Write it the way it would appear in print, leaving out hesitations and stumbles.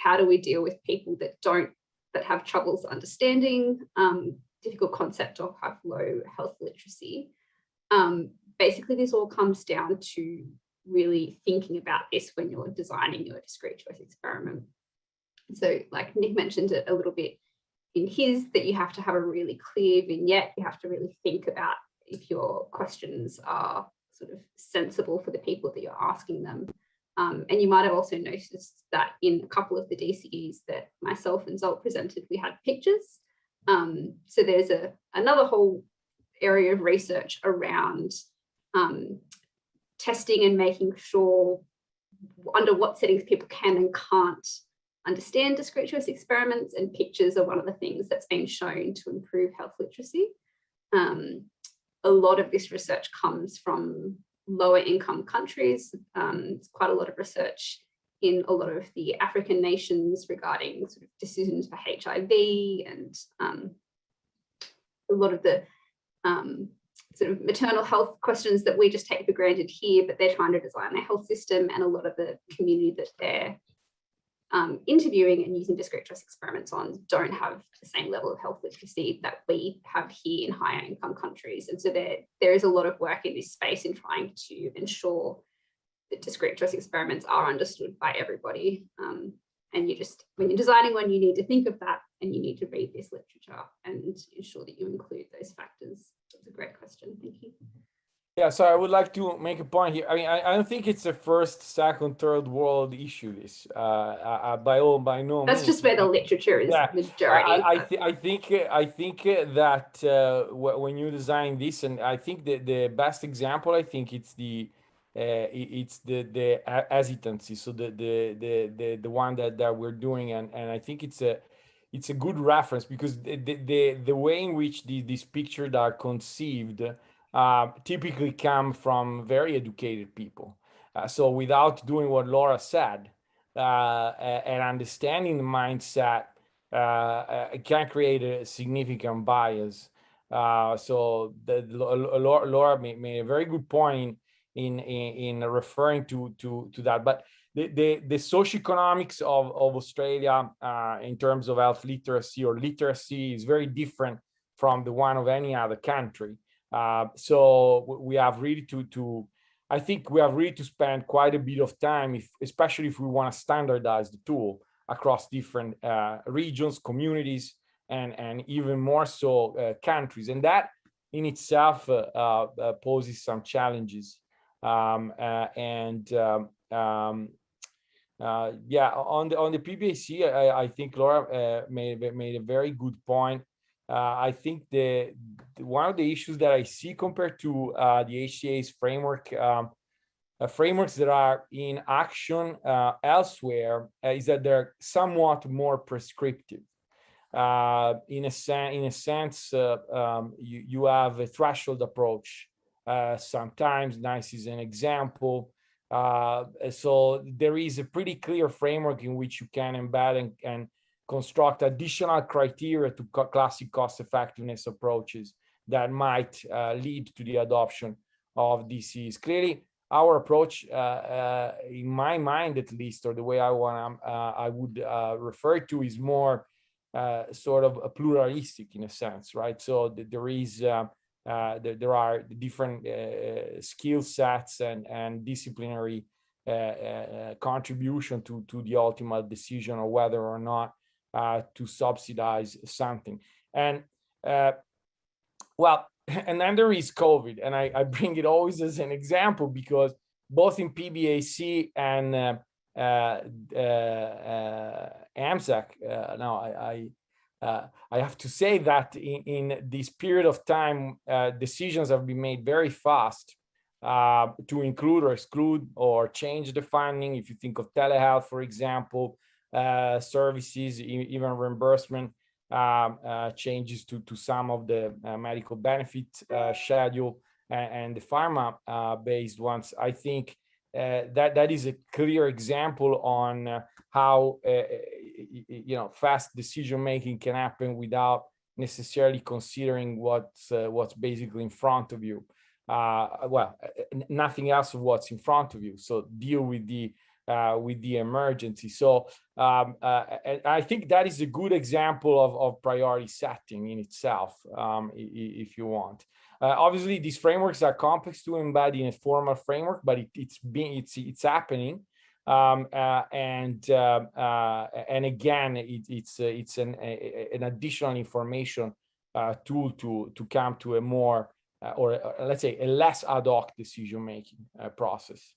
how do we deal with people that have troubles understanding difficult concept or have low health literacy. Basically, this all comes down to really thinking about this when you're designing your discrete choice experiment. So like Nick mentioned it a little bit in his, that you have to have a really clear vignette. You have to really think about if your questions are sort of sensible for the people that you're asking them. And you might have also noticed that in a couple of the DCEs that myself and Zolt presented, we had pictures. So there's another whole area of research around testing and making sure under what settings people can and can't understand discrete choice experiments, and pictures are one of the things that's been shown to improve health literacy. A lot of this research comes from lower income countries. There's quite a lot of research in a lot of the African nations regarding sort of decisions for HIV and a lot of the sort of maternal health questions that we just take for granted here, but they're trying to design their health system, and a lot of the community that they're interviewing and using discrete choice experiments on don't have the same level of health literacy that we have here in higher income countries. And so there is a lot of work in this space in trying to ensure that discrete choice experiments are understood by everybody. And you just, when you're designing one, you need to think of that, and you need to read this literature and ensure that you include those factors. That's a great question. Thank you. Yeah, so I would like to make a point here. I mean, I don't think it's a first, second, third world issue. This by no means. That's just where the literature is majority. I think that when you design this, and I think the best example, I think it's the hesitancy. So the one that we're doing, and I think it's a good reference, because the way in which these pictures are conceived typically come from very educated people. So without doing what Laura said and understanding the mindset, it can create a significant bias. So Laura made a very good point in referring to that. But the socioeconomics of Australia in terms of health literacy or literacy is very different from the one of any other country. So we have really I think we have really to spend quite a bit of time, especially if we want to standardize the tool across different regions, communities, and even more so countries. And that in itself poses some challenges. Yeah, on the PBAC, I think Laura made a very good point. I think one of the issues that I see compared to the HCA's framework, frameworks that are in action elsewhere, is that they're somewhat more prescriptive. In a sense, you have a threshold approach. Sometimes NICE is an example. So there is a pretty clear framework in which you can embed and construct additional criteria to classic cost effectiveness approaches that might lead to the adoption of DCs. Clearly, our approach, in my mind at least, or the way I would refer to, is more sort of a pluralistic in a sense, right? So there are different skill sets and disciplinary contribution to the ultimate decision of whether or not to subsidize something. And well, and then there is COVID, and I bring it always as an example, because both in PBAC and AMSAC, now I have to say that in this period of time, decisions have been made very fast to include or exclude or change the funding. If you think of telehealth, for example, services, even reimbursement changes to some of the medical benefit schedule and the pharma-based ones. I think that is a clear example on how fast decision making can happen without necessarily considering what's basically in front of you. Well, nothing else of what's in front of you. So deal with the with the emergency. So I think that is a good example of priority setting in itself, if you want. Obviously, these frameworks are complex to embed in a formal framework, but it's happening. And again, it's an additional information tool to come to a more or let's say a less ad hoc decision making process.